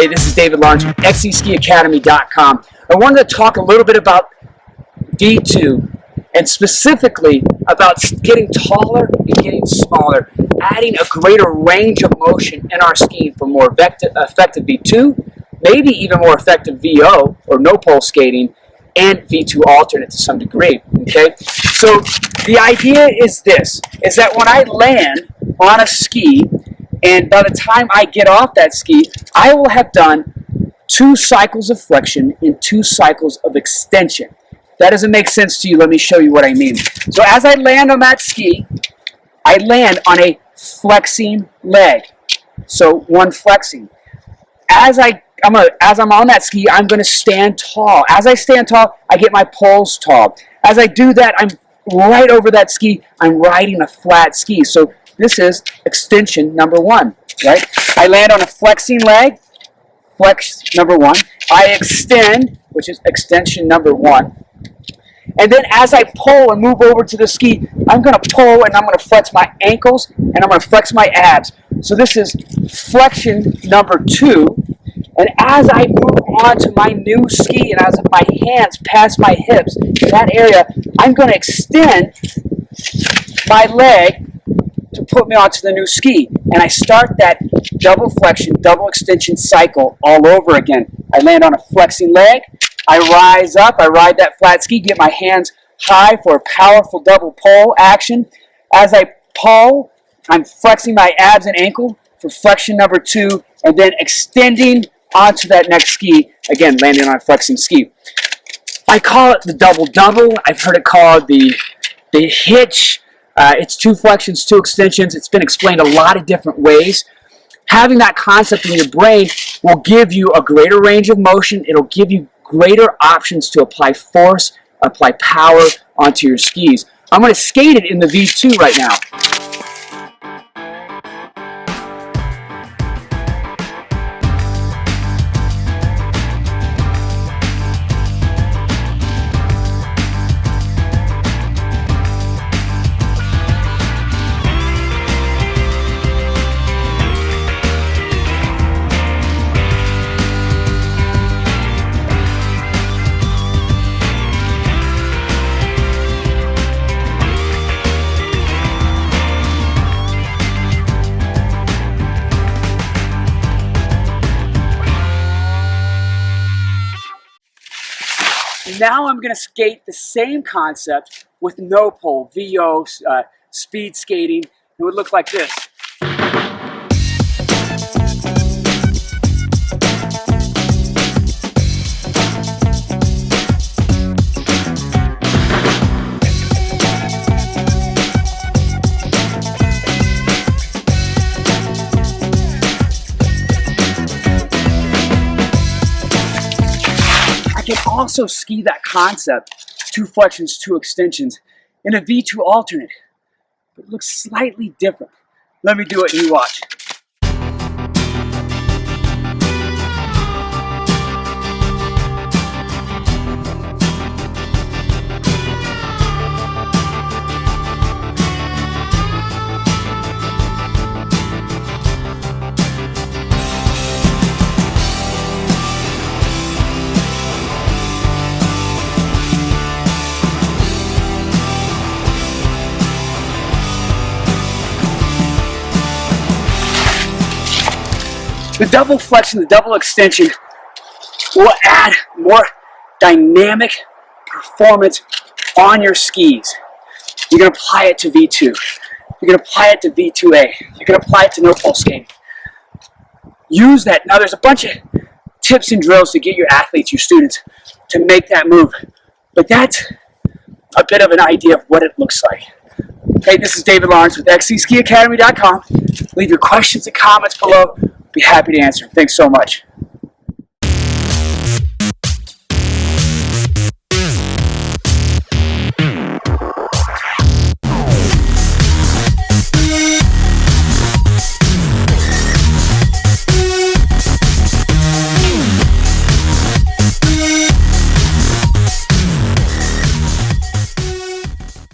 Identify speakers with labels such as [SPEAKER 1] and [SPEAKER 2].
[SPEAKER 1] Hey, this is David Lawrence with XCSkiAcademy.com. I wanted to talk a little bit about V2 and specifically about getting taller and getting smaller, adding a greater range of motion in our skiing for more effective V2, maybe even more effective VO or no pole skating, and V2 alternate to some degree. Okay, so the idea is this: is that when I land on a ski, and by the time I get off that ski, I will have done 2 cycles of flexion and 2 cycles of extension. If that doesn't make sense to you, let me show you what I mean. So as I land on that ski, I land on a flexing leg. So one flexing. As I'm on that ski, I'm going to stand tall. As I stand tall, I get my poles tall. As I do that, I'm right over that ski. I'm riding a flat ski. So this is extension number 1, right? I land on a flexing leg, flex number 1. I extend, which is extension number 1. And then as I pull and move over to the ski, I'm going to pull and I'm going to flex my ankles and I'm going to flex my abs. So this is flexion number 2. And as I move on to my new ski and as my hands pass my hips, that area, I'm going to extend my leg to put me onto the new ski. And I start that double flexion, double extension cycle all over again. I land on a flexing leg. I rise up. I ride that flat ski, get my hands high for a powerful double pull action. As I pull, I'm flexing my abs and ankle for flexion number 2, and then extending onto that next ski, again, landing on a flexing ski. I call it the double-double. I've heard it called the hitch. It's 2 flexions, 2 extensions. It's been explained a lot of different ways. Having that concept in your brain will give you a greater range of motion. It'll give you greater options to apply force, apply power onto your skis. I'm going to skate it in the V2 right now. Now I'm going to skate the same concept with no pole, VO, speed skating. It would look like this. I can also ski that concept, 2 flexions, 2 extensions, in a V2 alternate. But it looks slightly different. Let me do it and you watch. The double flexion, the double extension will add more dynamic performance on your skis. You can apply it to V2. You can apply it to V2A. You can apply it to no pole skating. Use that. Now there's a bunch of tips and drills to get your athletes, your students, to make that move. But that's a bit of an idea of what it looks like. Okay, this is David Lawrence with XCSkiAcademy.com. Leave your questions and comments below. Be happy to answer. Thanks so much.